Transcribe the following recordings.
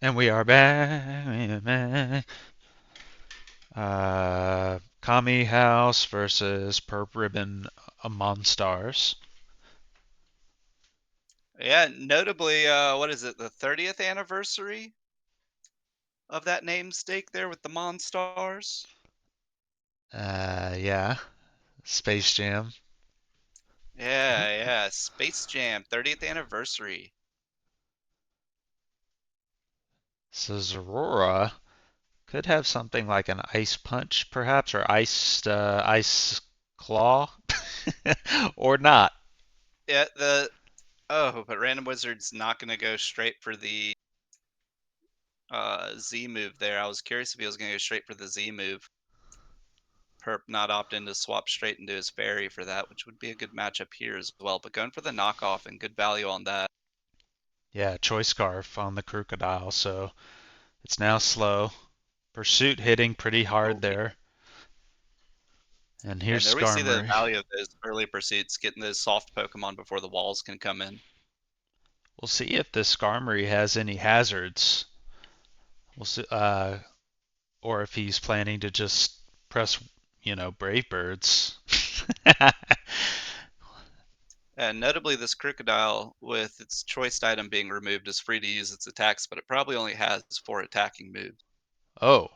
And we are back. Kami House versus Purp Ribbon Monstars. Yeah, notably, what is it, the 30th anniversary of that namesake there with the Monstars? Yeah, Space Jam. Yeah, Space Jam 30th anniversary. So Zorora could have something like an ice punch, perhaps, or ice claw, or not. Yeah, but Random Wizard's not gonna go straight for the Z move there. I was curious if he was gonna go straight for the Z move. Perp not opting to swap straight into his fairy for that, which would be a good matchup here as well. But going for the knockoff and good value on that. Yeah, Choice Scarf on the Crocodile, so it's now slow. Pursuit hitting pretty hard Oh, there. And here's and there we see the Skarmory. value of those early pursuits, getting those soft Pokemon before the walls can come in. We'll see if this Skarmory has any hazards. We'll see, or if he's planning to just press, Brave Birds. And notably, this Crocodile, with its choice item being removed, is free to use its attacks, but it probably only has 4 attacking moves. Oh,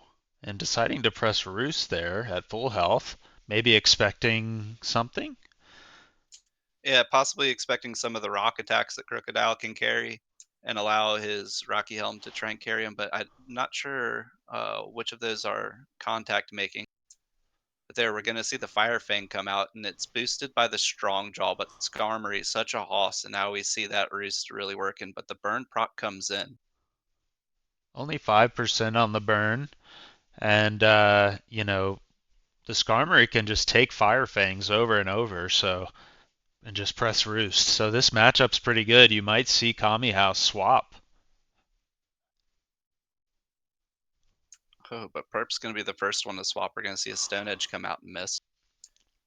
and deciding to press Roost there at full health, maybe expecting something? Yeah, possibly expecting some of the rock attacks that Crocodile can carry and allow his Rocky Helm to try and carry him, but I'm not sure which of those are contact making. But there, we're going to see the Fire Fang come out, and it's boosted by the Strong Jaw, but Skarmory is such a hoss, and now we see that Roost really working, but the burn proc comes in. Only 5% on the burn. And, the Skarmory can just take Fire Fangs over and over, and just press Roost. So this matchup's pretty good. You might see Kami House swap. Oh, but Perp's going to be the first one to swap. We're going to see a Stone Edge come out and miss,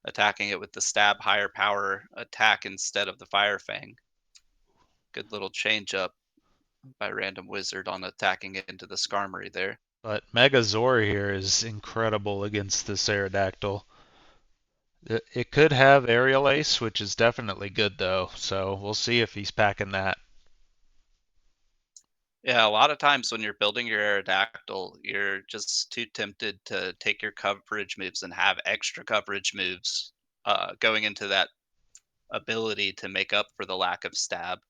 attacking it with the stab higher power attack instead of the Fire Fang. Good little change up by Random Wizard on attacking it into the Skarmory there. But Megazord here is incredible against this Aerodactyl. It could have Aerial Ace, which is definitely good though. So we'll see if he's packing that. Yeah, a lot of times when you're building your Aerodactyl, you're just too tempted to take your coverage moves and have extra coverage moves going into that ability to make up for the lack of stab.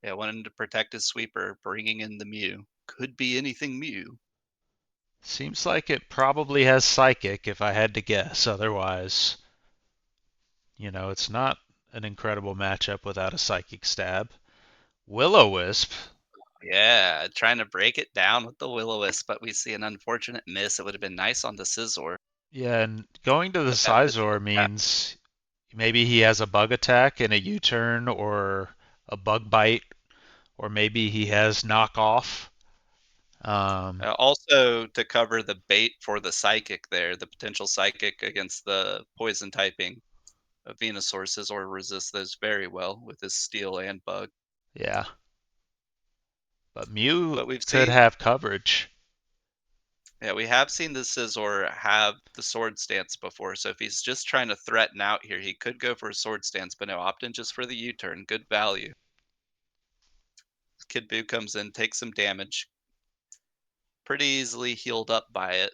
Yeah, wanting to protect his sweeper, bringing in the Mew. Could be anything Mew. Seems like it probably has Psychic if I had to guess. Otherwise, it's not an incredible matchup without a Psychic Stab. Will-O-Wisp. Yeah, trying to break it down with the Will-O-Wisp, but we see an unfortunate miss. It would have been nice on the Scizor, Yeah, and going to the but that physical Scizor attack. means maybe he has a Bug Attack and a U-turn or a Bug Bite, or maybe he has Knockoff. Um, Also, to cover the bait for the Psychic there, the potential Psychic against the Poison typing of Venusaur, Scizor resists those very well with his Steel and Bug. yeah, but Mew But we've could seen, have coverage. yeah, we have seen the Scizor have the Sword Stance before, so if he's just trying to threaten out here, he could go for a Sword Stance, but no, opt in just for the U-turn. Good value. Kid Buu comes in, takes some damage, pretty easily healed up by it.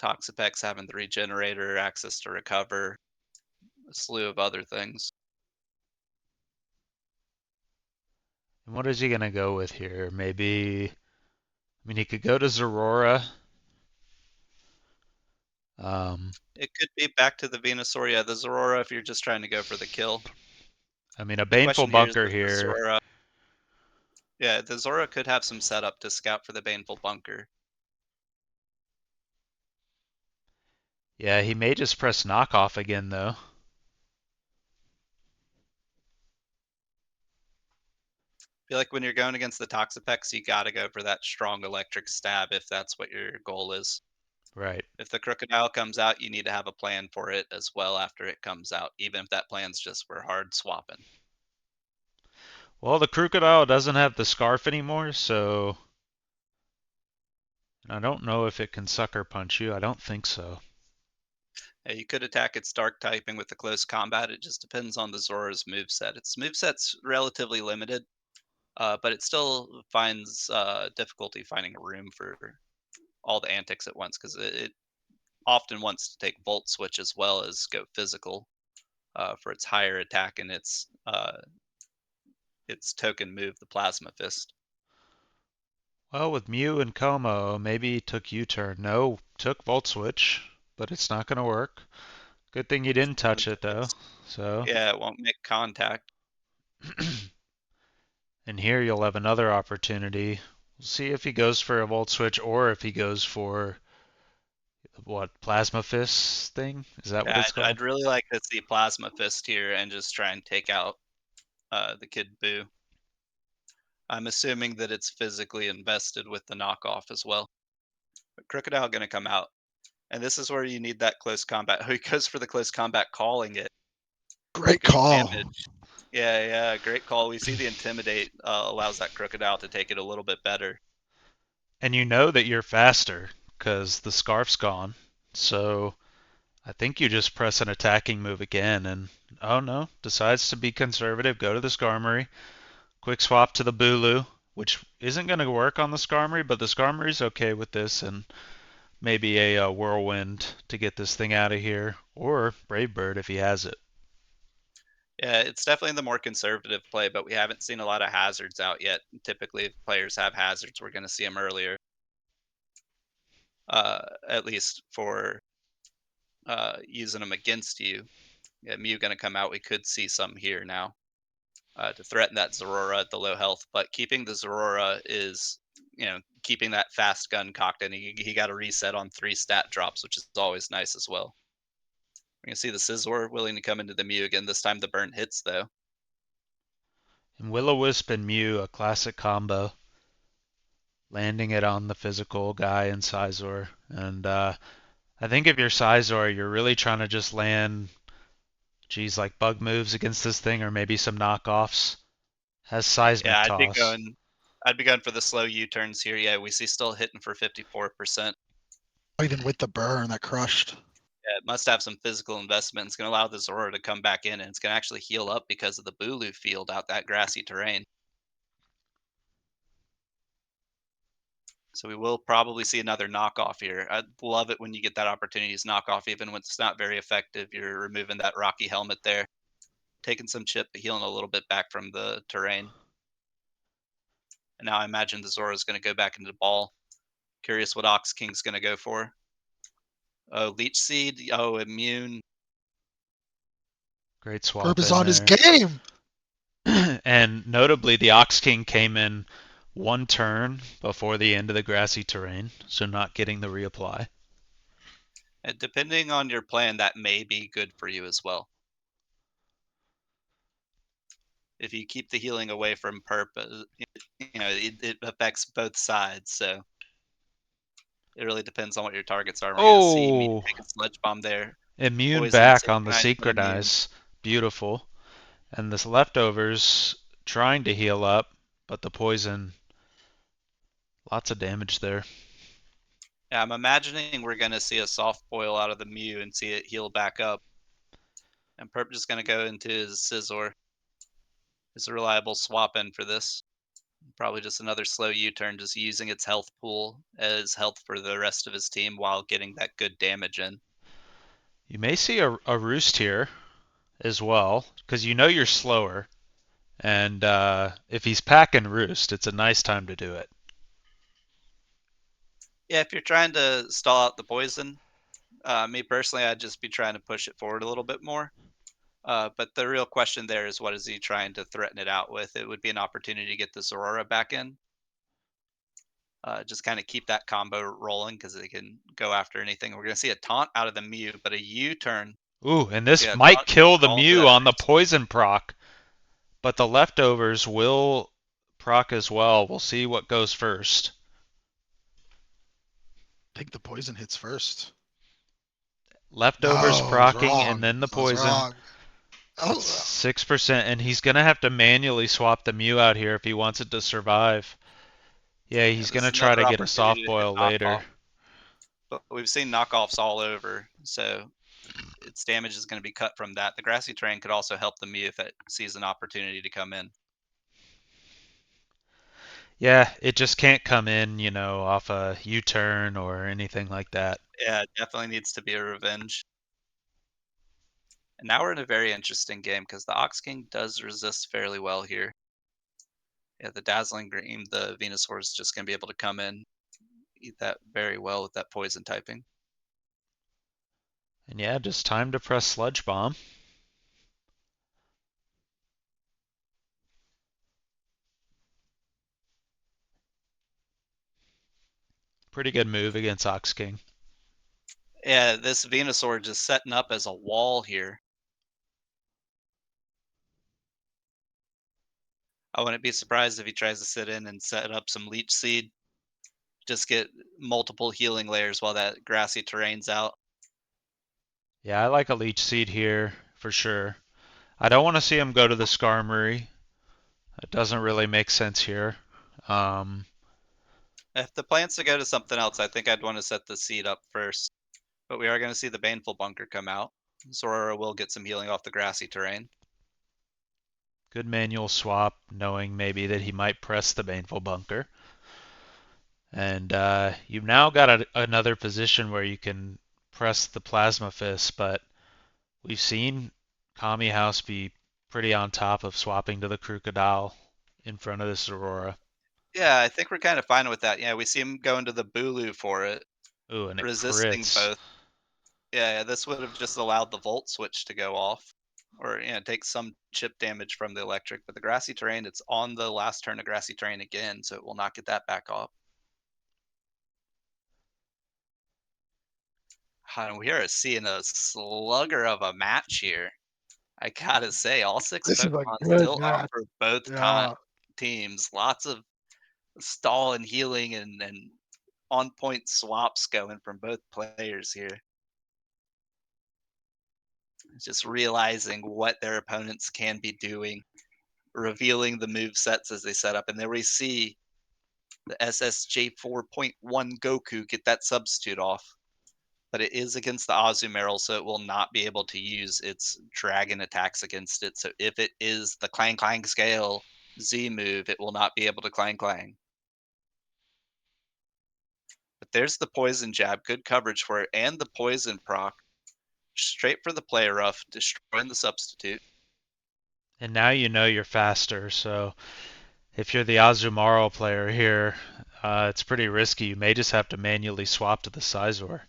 Toxapex having the regenerator, access to recover, a slew of other things. And what is he gonna go with here? Maybe, he could go to Zorora. Um, It could be back to the Venusaur, yeah, the Zorora if you're just trying to go for the kill. a The Baneful question here is Bunker if the here. Zorora, yeah, the Zora could have some setup to scout for the Baneful Bunker. Yeah, he may just press Knockoff again though. I feel like when you're going against the Toxapex, you gotta go for that strong electric stab if that's what your goal is. Right. If the Crocodile comes out, you need to have a plan for it as well after it comes out, even if that plan's just for hard swapping. Well, the crocodile doesn't have the scarf anymore, so I don't know if it can sucker punch you. I don't think so. You could attack its dark typing with the close combat. It just depends on the Zora's moveset. Its moveset's relatively limited, but it still finds difficulty finding a room for all the antics at once because it often wants to take Volt Switch as well as go physical for its higher attack and its token move, the Plasma Fist. Well, with Mew and Como, maybe took U-turn. No, took Volt Switch, but it's not going to work. Good thing you didn't touch it though. It's So, Yeah, it won't make contact. and here you'll have another opportunity. We'll see if he goes for a Volt Switch or if he goes for what Plasma Fist thing? Is that what Yeah, it's I'd called? really like to see Plasma Fist here and just try and take out the Kid Buu. I'm assuming that it's physically invested with the knockoff as well. But Crocodile gonna come out, and this is where you need that close combat. He goes for the close combat, calling it. Great Good call. damage. Yeah, yeah, great call. We see the Intimidate allows that Crocodile to take it a little bit better. And you know that you're faster because the scarf's gone. So I think you just press an attacking move again and oh no, decides to be conservative, go to the Skarmory, quick swap to the Bulu, which isn't going to work on the Skarmory, but the Skarmory's okay with this and maybe a Whirlwind to get this thing out of here or Brave Bird if he has it. Yeah, it's definitely the more conservative play, but we haven't seen a lot of hazards out yet. Typically, if players have hazards, we're going to see them earlier, at least for using them against you. Yeah, Mew going to come out. We could see some here now to threaten that Zorora at the low health, but keeping the Zorora is, keeping that fast gun cocked, and he got a reset on 3 stat drops, which is always nice as well. We're going to see the Scizor willing to come into the Mew again. This time the burn hits, though. And Will-O-Wisp and Mew, a classic combo, landing it on the physical guy in Sizor. And I think if you're Sizor, you're really trying to just land, geez, like bug moves against this thing or maybe some knockoffs. Has Yeah, Seismic Toss. I'd be going for the slow U-turns here. Yeah, we see still hitting for 54%. Even with the burn that crushed. Yeah, it must have some physical investment. It's going to allow the Zorora to come back in, and it's going to actually heal up because of the Bulu field out that grassy terrain. So we will probably see another knockoff here. I'd love it when you get that opportunity to knock off, even when it's not very effective. You're removing that rocky helmet there, taking some chip, but healing a little bit back from the terrain. And now I imagine the Zora is going to go back into the ball. Curious what Ox King's going to go for. Oh, Leech Seed. Oh, Immune. Great Purp swap is in on his there. game. And notably, the Ox King came in one turn before the end of the grassy terrain, so not getting the reapply. And depending on your plan, that may be good for you as well. If you keep the healing away from Purp, it affects both sides. So it really depends on what your targets are. We're going to see me Oh, take a Sludge Bomb there. immune Poison back on the synchronized with immune. synchronize. Beautiful. And this leftovers trying to heal up, but the poison, lots of damage there. Yeah, I'm imagining we're going to see a soft boil out of the Mew and see it heal back up. And Perp just going to go into his Scizor. Is a reliable swap in for this. Probably just another slow U-turn, just using its health pool as health for the rest of his team while getting that good damage in. You may see a roost here as well, because you know you're slower. And if he's packing roost, it's a nice time to do it. Yeah, if you're trying to stall out the poison, me personally, I'd just be trying to push it forward a little bit more. But the real question there is what is he trying to threaten it out with? It would be an opportunity to get the Zorora back in. Just kind of keep that combo rolling because they can go after anything. We're going to see a taunt out of the Mew, but a U-turn. Ooh, and this Yeah, might taunt gets kill the called for Mew that on the boost. poison proc, but the leftovers will proc as well. We'll see what goes first. I think the poison hits first. Leftovers No, I was procking and wrong. then the I was poison. wrong. Oh, That's 6%, and he's gonna have to manually swap the Mew out here if he wants it to survive. Yeah, Yeah, he's this is gonna try to another get a soft opportunity to hit boil later. knockoff. But we've seen knockoffs all over, so its damage is going to be cut from that. The grassy terrain could also help the Mew if it sees an opportunity to come in. Yeah, it just can't come in, off a U-turn or anything like that. Yeah, it definitely needs to be a revenge. And now we're in a very interesting game because the Ox King does resist fairly well here. Yeah, the Dazzling Gleam, the Venusaur is just going to be able to come in, eat that very well with that poison typing. And yeah, just time to press Sludge Bomb. Pretty good move against Ox King. Yeah, this Venusaur just setting up as a wall here. I wouldn't be surprised if he tries to sit in and set up some Leech Seed. Just get multiple healing layers while that grassy terrain's out. Yeah, I like a Leech Seed here for sure. I don't want to see him go to the Skarmory. It doesn't really make sense here. Um, If the plans to go to something else, I think I'd want to set the seed up first. But we are going to see the Baneful Bunker come out. Zora will get some healing off the grassy terrain. Good manual swap, knowing maybe that he might press the Baneful Bunker. And you've now got another position where you can press the Plasma Fist, but we've seen Kami House be pretty on top of swapping to the Crocodile in front of this Aurora. Yeah, I think we're kind of fine with that. Yeah, we see him going to the Bulu for it, Ooh, and it resisting crits. both. Yeah, this would have just allowed the Volt Switch to go off. Or, take some chip damage from the electric. But the grassy terrain, it's on the last turn of grassy terrain again, so it will not get that back off. And we are seeing a slugger of a match here. I gotta say, all six this is a Pokemon good still match. offer both Yeah. teams lots of stall and healing and on point swaps going from both players here. Just realizing what their opponents can be doing, revealing the move sets as they set up. And there we see the SSJ 4.1 Goku get that substitute off. But it is against the Azumarill, so it will not be able to use its dragon attacks against it. So if it is the Clang Clang Scale Z move, it will not be able to Clang Clang. But there's the Poison Jab, good coverage for it, and the Poison proc. Straight for the Play Rough, destroying the substitute. And now you know you're faster, so if you're the Azumarill player here, it's pretty risky. You may just have to manually swap to the Scizor.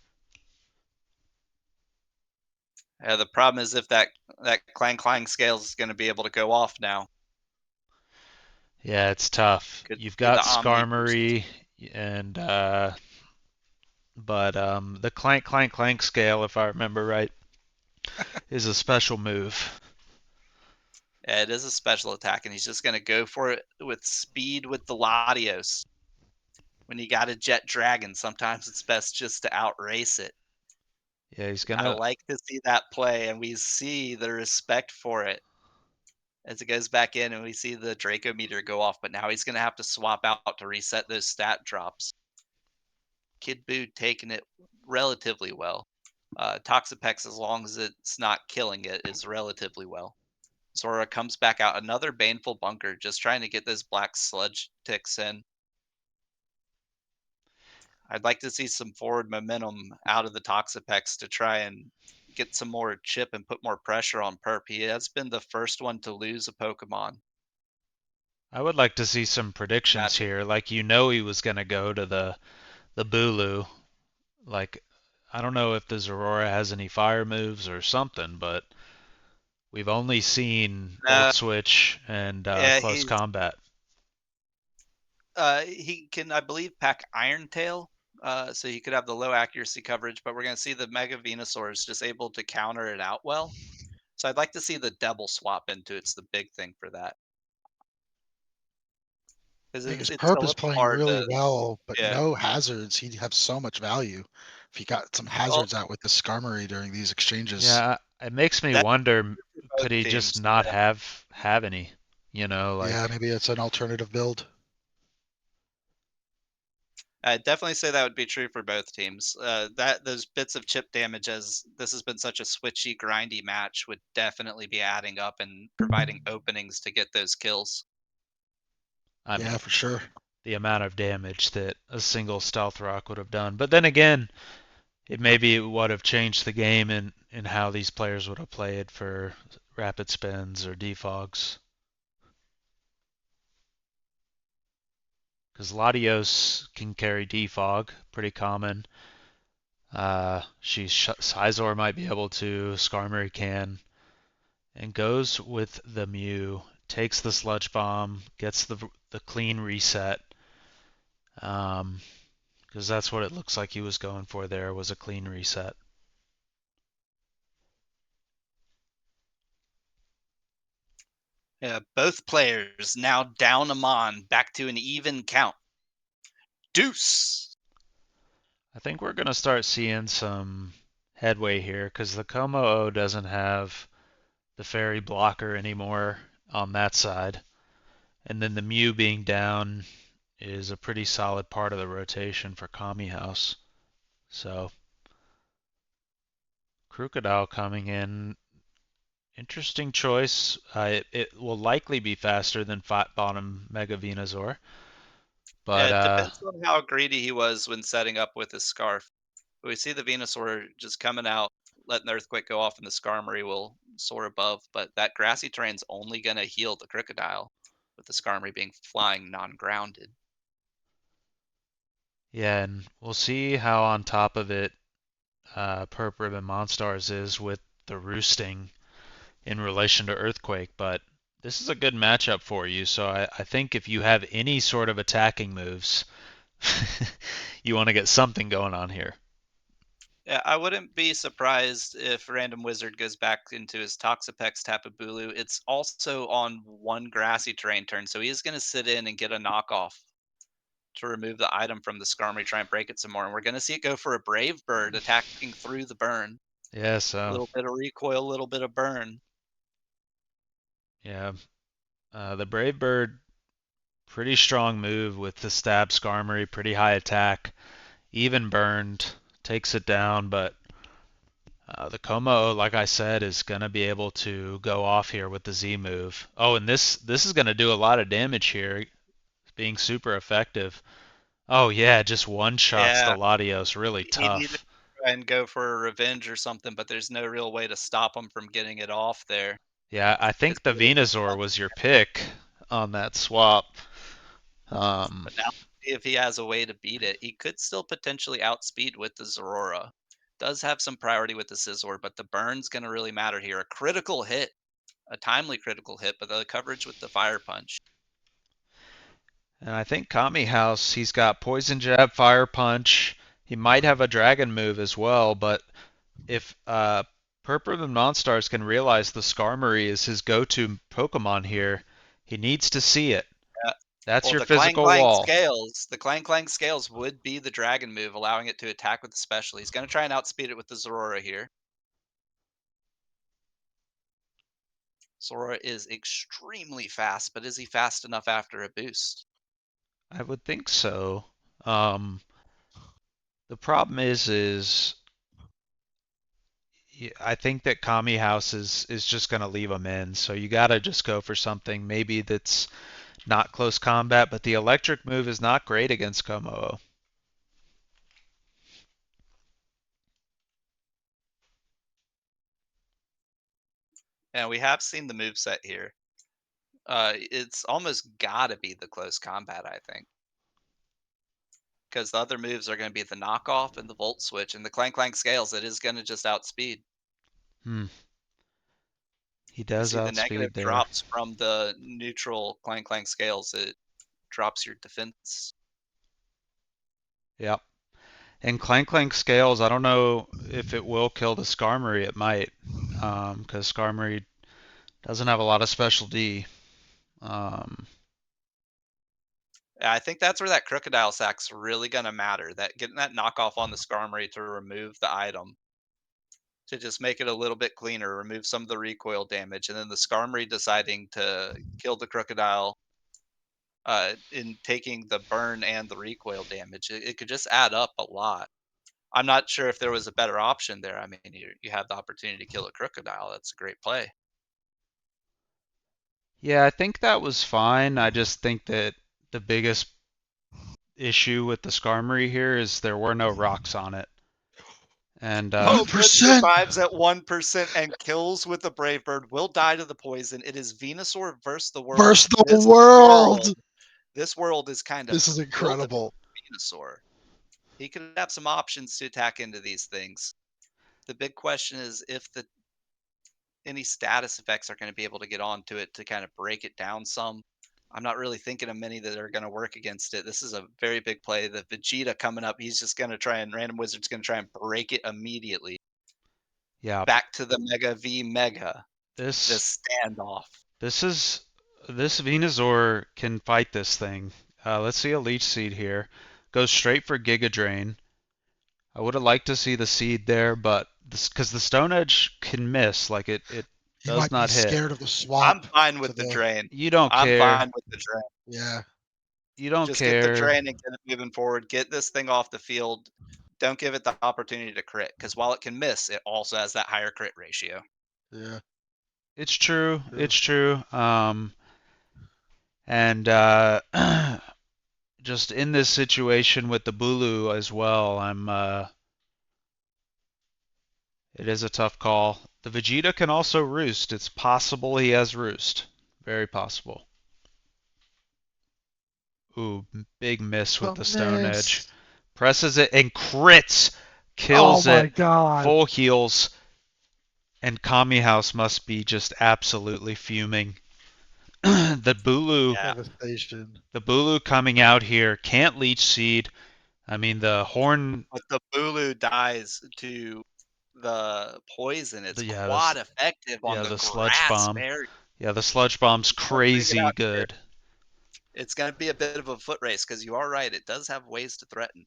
The problem is if that Clang Clang Scale is going to be able to go off now. Yeah, it's tough. Could You've see got the Omni Boost. Skarmory, and but the clank clank clank scale, if I remember right, is a special move. Yeah, it is a special attack, and he's just going to go for it with speed with the Latios. When you got a Jet Dragon, sometimes it's best just to outrace it. Yeah, he's I gonna. like to see that play, and we see the respect for it as it goes back in, and we see the Draco meter go off. But now he's going to have to swap out to reset those stat drops. Kid Buu taking it relatively well. Toxapex, as long as it's not killing it, is relatively well. Zora comes back out, another Baneful Bunker, just trying to get those black sludge ticks in. I'd like to see some forward momentum out of the Toxapex to try and get some more chip and put more pressure on Purp. He has been the first one to lose a Pokemon. I would like to see some predictions Matchup. here. Like he was gonna go to the Bulu. Like I don't know if the Zorora has any fire moves or something, but we've only seen Volt Uh, Switch and yeah, close combat. he can, I believe, pack Iron Tail, so he could have the low accuracy coverage. But we're going to see the Mega Venusaur is just able to counter it out well. So I'd like to see the double swap into it's the big thing for that because Because it's a Purp is little playing hard really to. well, but Yeah. no hazards. He'd have so much value if he got some Well, hazards out with the Skarmory during these exchanges. Yeah, It makes me That's wonder, for could both he just teams. not Yeah. have any? Yeah, Like maybe it's an alternative build. I'd definitely say that would be true for both teams. That those bits of chip damage, as this has been such a switchy, grindy match, would definitely be adding up and providing openings to get those kills. I Yeah, mean, for sure. the amount of damage that a single stealth rock would have done. But then again, it maybe would have changed the game in how these players would have played for rapid spins or defogs. Because Latios can carry defog, pretty common. Sizor might be able to, Skarmory can, and goes with the Mew. Takes the Sludge Bomb, gets the clean reset. Because that's what it looks like he was going for there, was a clean reset. Yeah, both players now down a mon, back to an even count. Deuce. I think we're going to start seeing some headway here because the Como doesn't have the fairy blocker anymore on that side. And then the Mew being down is a pretty solid part of the rotation for Kami House. So, Crocodile coming in. Interesting choice. It will likely be faster than Fat Bottom Mega Venusaur. Yeah, But, it depends on how greedy he was when setting up with his scarf. We see the Venusaur just coming out, letting the Earthquake go off, and the Skarmory will soar above. But that grassy terrain's only going to heal the Crocodile, with the Skarmory being flying non-grounded. yeah, and we'll see how on top of it Purp Ribbon Monstars is with the roosting in relation to Earthquake, but this is a good matchup for you. So I think if you have any sort of attacking moves, you want to get something going on here. Yeah, I wouldn't be surprised if Random Wizard goes back into his Toxapex Tapu Bulu. It's also on one grassy terrain turn, so he's going to sit in and get a knockoff to remove the item from the Skarmory, try and break it some more. And we're going to see it go for a Brave Bird attacking through the burn. Yeah, A so little bit of recoil, a little bit of burn. yeah, the Brave Bird, pretty strong move with the stab Skarmory, pretty high attack, even burned, takes it down, but the Como, like I said, is going to be able to go off here with the Z move. Oh, and this is going to do a lot of damage here, being super effective. Oh yeah, just one shots the Yeah, Latios, really he needed to tough. try and go for a revenge or something, but there's no real way to stop him from getting it off there. Yeah, I His think the move is Venusaur was your pick on that swap. Um, But now if he has a way to beat it, he could still potentially outspeed with the Zorora. Does have some priority with the Scizor, but the burn's going to really matter here. A critical hit, a timely critical hit, but the coverage with the Fire Punch. and I think Kami House, he's got Poison Jab, Fire Punch. He might have a Dragon move as well, but if Purple and Monstars can realize the Skarmory is his go-to Pokemon here, he needs to see it. Yeah. That's Well, your physical wall. The Clang Clang Scales would be the Dragon move, allowing it to attack with the special. He's going to try and outspeed it with the Zorora here. Zorora is extremely fast, but is he fast enough after a boost? I would think so. Um, the problem is I think that Kami House is just going to leave him in. So you got to just go for something maybe that's not close combat, but the electric move is not great against Komo. And we have seen the move set here. It's almost got to be the close combat, I think, because the other moves are going to be the knockoff and the volt switch, and the clank clank scales. It is going to just outspeed. Hmm. He We does see the negative outspeed there. drops from the neutral clank clank scales. It drops your defense. Yep. And Clank Clank Scales, I don't know if it will kill the Skarmory. It might, because Skarmory doesn't have a lot of special D. Um, Yeah, I think that's where that crocodile sack's really going to matter. That getting that knockoff on the Skarmory to remove the item. to just make it a little bit cleaner, remove some of the recoil damage, and then the Skarmory deciding to kill the Crocodile in taking the burn and the recoil damage. It could just add up a lot. I'm not sure if there was a better option there. I mean, you have the opportunity to kill a Crocodile. That's a great play. Yeah, I think that was fine. I just think that the biggest issue with the Skarmory here is there were no rocks on it. And Hope that 1%. survives at 1% and kills with the Brave Bird will die to the poison. It is Venusaur versus the world. Versus the This world. this world is kind of This is built incredible. around Venusaur. He could have some options to attack into these things. The big question is if any status effects are going to be able to get onto it to kind of break it down some. I'm not really thinking of many that are going to work against it. This is a very big play. The Vegeta coming up, he's just going to try and Random Wizard's going to try and break it immediately. yeah, Back to the Mega V Mega. The this standoff. this Venusaur can fight this thing. Let's see a Leech Seed here. Goes straight for Giga Drain. I would have liked to see the seed there, but because the Stone Edge can miss, like it He does might be not hit. scared of the swap. I'm fine to with the the- drain. You don't I'm care. fine with the drain. Yeah. You don't Just get the care. drain and get it moving forward. Get this thing off the field. Don't give it the opportunity to crit, because while it can miss, it also has that higher crit ratio. Yeah. It's true. Yeah. It's true. And just in this situation with the Bulu as well, it is a tough call. The Vegeta can also roost. It's possible he has roost. Very possible. Ooh, big miss with the Stone Edge. Miss. Presses it and crits. Oh Kills my it. god. Full heals. And Kami House must be just absolutely fuming. The Bulu, Yeah. Devastation. the Bulu coming out here can't leech seed. I mean the horn. But the Bulu dies to the poison. It's Yeah, quite effective on the the sludge grass bomb. berry. Yeah, the sludge bomb's Don't bring it crazy out here. good. It's going to be a bit of a foot race because you are right. It does have ways to threaten.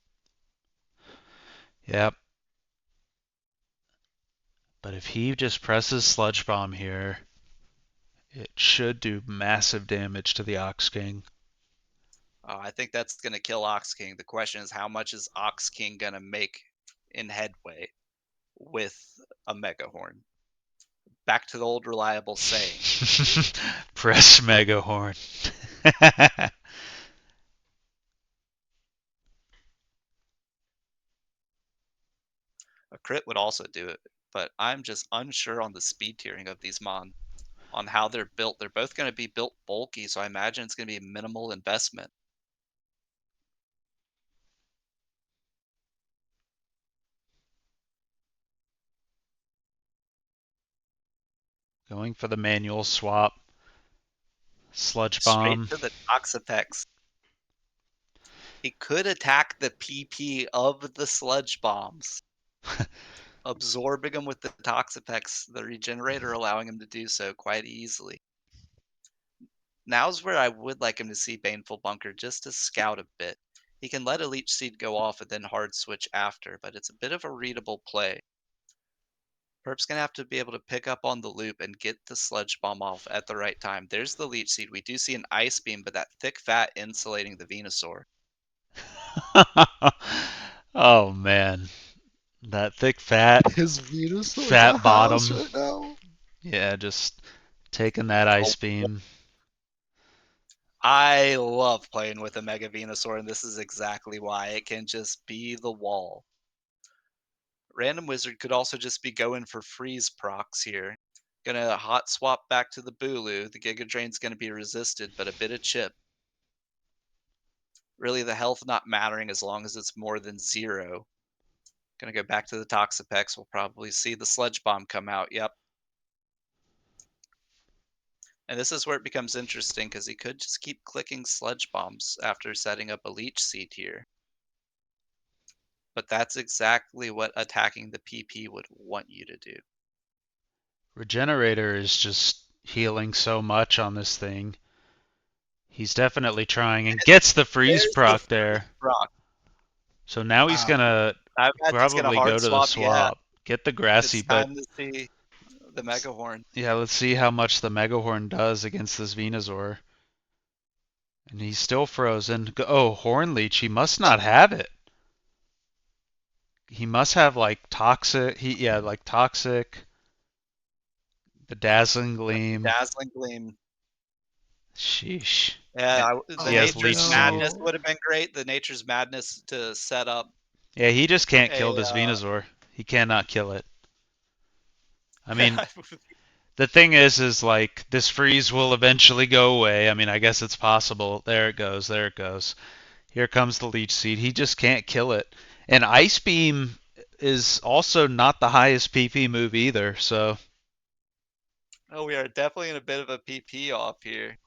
Yep. But if he just presses sludge bomb here, it should do massive damage to the Ox King. I think that's going to kill Ox King. The question is, how much is Ox King going to make in headway with a Mega Horn? Back to the old reliable saying. Press Mega Horn. A crit would also do it, but I'm just unsure on the speed tiering of these Mon, on how they're built. They're both going to be built bulky, so I imagine it's going to be a minimal investment. Going for the manual swap. Sludge Straight bomb. to the Toxapex. He could attack the PP of the sludge bombs, absorbing them with the Toxapex, the regenerator allowing him to do so quite easily. Now's where I would like him to see Baneful Bunker just to scout a bit. He can let a Leech Seed go off and then hard switch after, but it's a bit of a readable play. Purp's going to have to be able to pick up on the loop and get the Sludge Bomb off at the right time. There's the Leech Seed. We do see an Ice Beam, but that thick fat insulating the Venusaur. Oh man. That thick fat. His Venusaur Fat bottom. right now. Yeah, just taking that ice beam. I love playing with a Mega Venusaur, and this is exactly why. It can just be the wall. Random Wizard could also just be going for freeze procs here. Gonna hot swap back to the Bulu. The Giga Drain's gonna be resisted, but a bit of chip. Really, the health not mattering as long as it's more than 0. Gonna go back to the Toxapex. We'll probably see the Sludge Bomb come out. Yep. And this is where it becomes interesting because he could just keep clicking Sludge Bombs after setting up a Leech Seed here. But that's exactly what attacking the PP would want you to do. Regenerator is just healing so much on this thing. He's definitely trying and gets the freeze proc there. Proc. So now he's Wow. gonna I imagine he's gonna probably hard go to the swap. Yeah. swap. Get the grassy, It's but time to see the Megahorn. yeah, let's see how much the Megahorn does against this Venusaur. And he's still frozen. Oh, Horn Leech, he must not have it. He must have like toxic. Yeah, like toxic. The dazzling gleam. Dazzling Gleam. Sheesh. Yeah, And the he has Oh Leech Nature's Seed. Madness no. would have been great. The Nature's Madness to set up Yeah, he just can't a. kill this Venusaur. He cannot kill it. I mean, the thing is like this freeze will eventually go away. I mean, I guess it's possible. There it goes. There it goes. Here comes the Leech Seed. He just can't kill it. And Ice Beam is also not the highest PP move either. So Oh, we are definitely in a bit of a PP off here.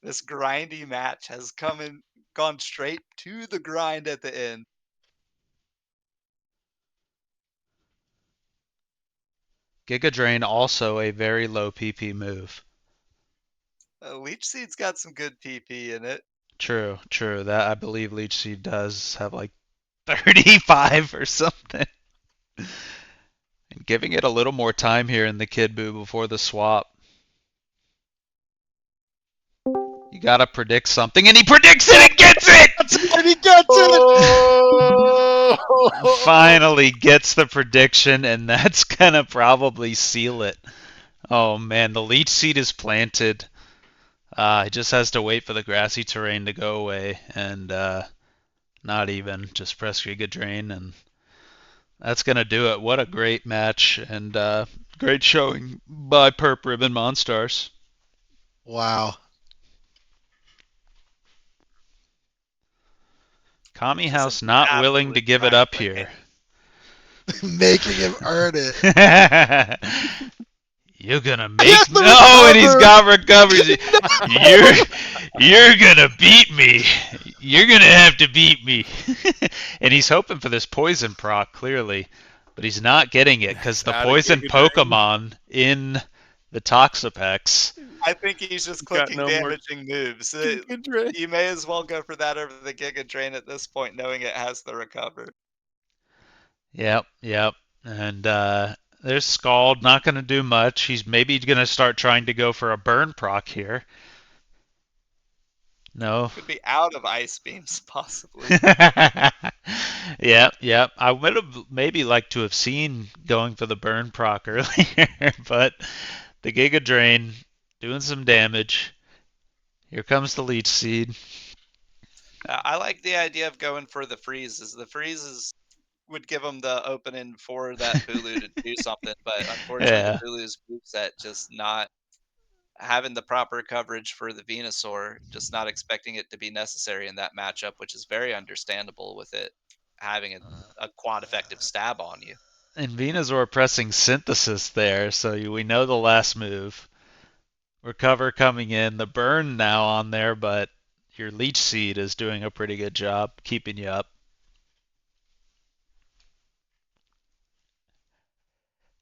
This grindy match has gone straight to the grind at the end. Giga Drain also a very low PP move. Leech Seed's got some good PP in it. True, true. That I believe Leech Seed does have like 35 or something. And giving it a little more time here in the Kid Buu before the swap. You gotta predict something, and he predicts it and gets it! And he gets it! Oh! Finally gets the prediction, and that's gonna probably seal it. Oh man, the Leech Seed is planted. He just has to wait for the grassy terrain to go away, and not even. Just press Giga Drain, and that's gonna do it. What a great match, and great showing by Purp Ribbon Monstars. Wow. Kami Just an House not willing to absolute give it grind up queen. here. Making him earn it. You're gonna He has make to no, and he's recover. got recoveries. You're gonna beat me. You're gonna have to beat me. And he's hoping for this poison proc clearly, but he's not getting it because the Out of poison Giga Drain. Pokemon in the Toxapex. I think he's just Got clicking no more damaging moves. Giga Drain. You may as well go for that over the Giga Drain at this point, knowing it has the recover. Yep, yep. And there's Scald, not gonna do much. He's maybe gonna start trying to go for a burn proc here. No. Could be out of Ice Beams, possibly. Yep, yep. I would have maybe liked to have seen going for the burn proc earlier, but the Giga Drain doing some damage. Here comes the Leech Seed. I like the idea of going for the freezes. The freezes would give him the opening for that Bulu to do something, but unfortunately, Yeah. the Bulu's moveset just not having the proper coverage for the Venusaur, just not expecting it to be necessary in that matchup, which is very understandable with it having a quad effective stab on you. And Venusaur pressing Synthesis there, so we know the last move. Recover coming in, the burn now on there, but your Leech Seed is doing a pretty good job keeping you up.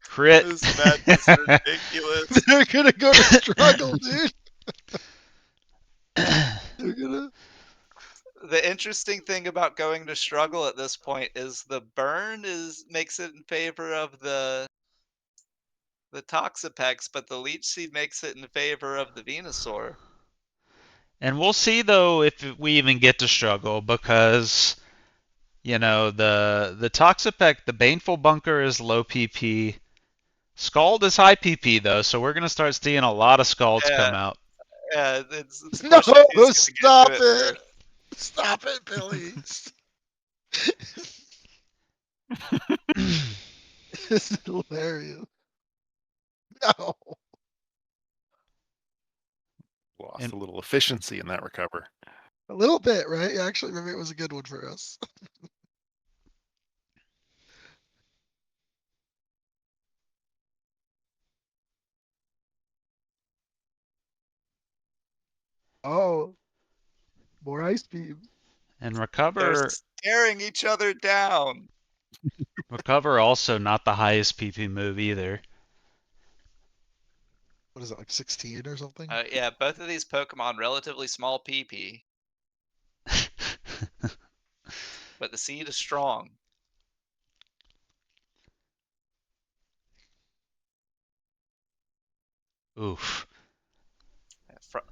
Crit. This match is ridiculous. They're gonna go to struggle, dude. They're gonna. The interesting thing about going to struggle at this point is the burn makes it in favor of the Toxapex, but the Leech Seed makes it in favor of the Venusaur. And we'll see though if we even get to struggle because the Toxapex, the Baneful Bunker is low PP. Scald is high PP though, so we're gonna start seeing a lot of Scalds come Yeah, out. yeah, it's the No, question is who's stop gonna get to it. first. Stop it, Billy. This is hilarious. No. Lost And a little efficiency in that recover. A little bit, right? Actually, maybe it was a good one for us. Oh, more ice beams. and They're recover staring each other down. recover also not the highest PP move either. What is it, like 16 or something? Yeah, both of these Pokemon relatively small PP. but the seed is strong. Oof.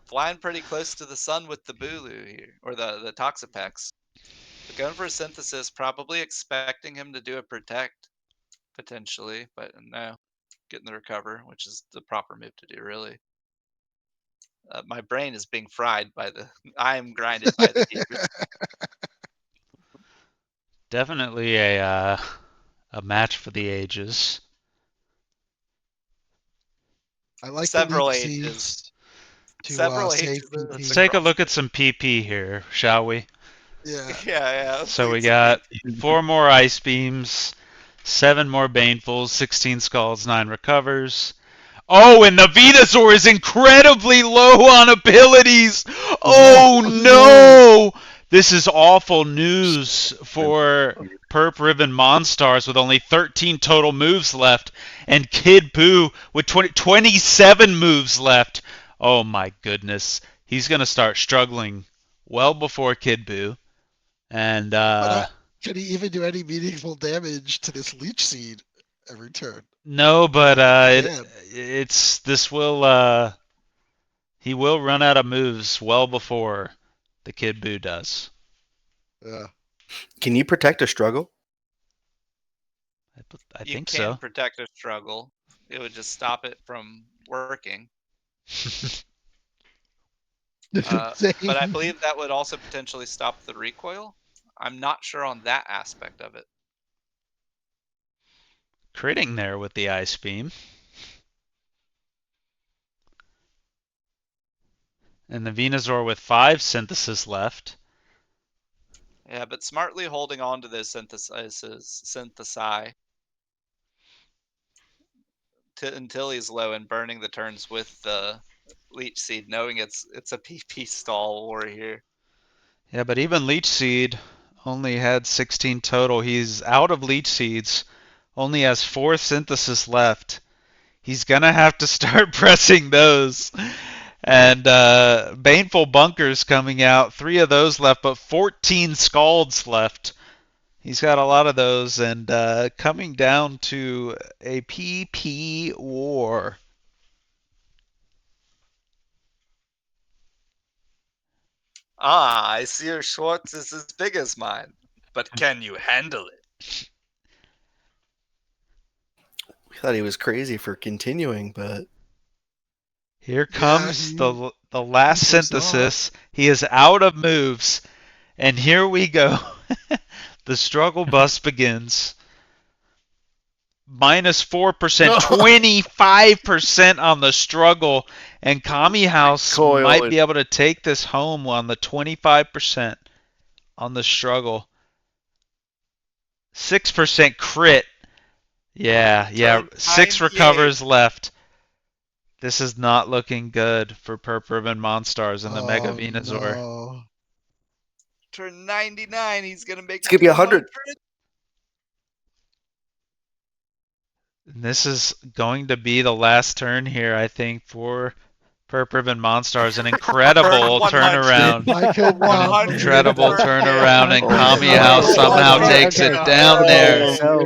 Flying pretty close to the sun with the Bulu here, or the Toxapex. But going for a synthesis, probably expecting him to do a protect, potentially, but no. Getting the recover, which is the proper move to do, really. My brain is being fried by the. I am grinded by the gears. Definitely a match for the ages. I like the Several leech ages. seeds to Several save ages. PP. Let's take a look at some PP here, shall we? Yeah. Yeah. Let's So look we at some got PP. 4 more Ice Beams, 7 more Banefuls, 16 Skulls, 9 Recovers. Oh, and the Venusaur is incredibly low on abilities. Oh no! This is awful news for Purp Ribbon Monstars with only 13 total moves left, and Kid Buu with 27 moves left. Oh my goodness. He's going to start struggling well before Kid Buu. And Can he even do any meaningful damage to this leech seed every turn? no, but Yeah. he will run out of moves well before the Kid Buu does. Yeah. Can you protect a struggle? I You think can so. protect a struggle. It would just stop it from working. But I believe that would also potentially stop the recoil. I'm not sure on that aspect of it. Critting there with the Ice Beam. And the Venusaur with 5 Synthesis left. Yeah, but smartly holding on to those synthesize until he's low and burning the turns with the Leech Seed, knowing it's a PP stall war here. Yeah, but even Leech Seed only had 16 total. He's out of Leech Seeds. Only has 4 Synthesis left. He's going to have to start pressing those. And Baneful Bunkers coming out. 3 of those left, but 14 Scalds left. He's got a lot of those. And coming down to a PP war. I see your Schwartz is as big as mine, but can you handle it? We thought he was crazy for continuing, but Here comes the last he foresaw synthesis. He is out of moves. And here we go. The struggle bus begins. Minus 4%, 25% on the struggle. And Kami House Coil might it. be able to take this home on the 25% on the struggle. 6% crit. Yeah. Turn 6 98. recovers left. This is not looking good for Purp Ribbon Monstars and the Mega Venusaur. No. Turn 99, he's gonna make it's gonna be 100. And this is going to be the last turn here, I think, for Purp Ribbon Monstars. An incredible 100. turnaround. I could not 100. believe Incredible that. turnaround, and Oh, Kami no. House somehow Okay, takes okay. it down there. So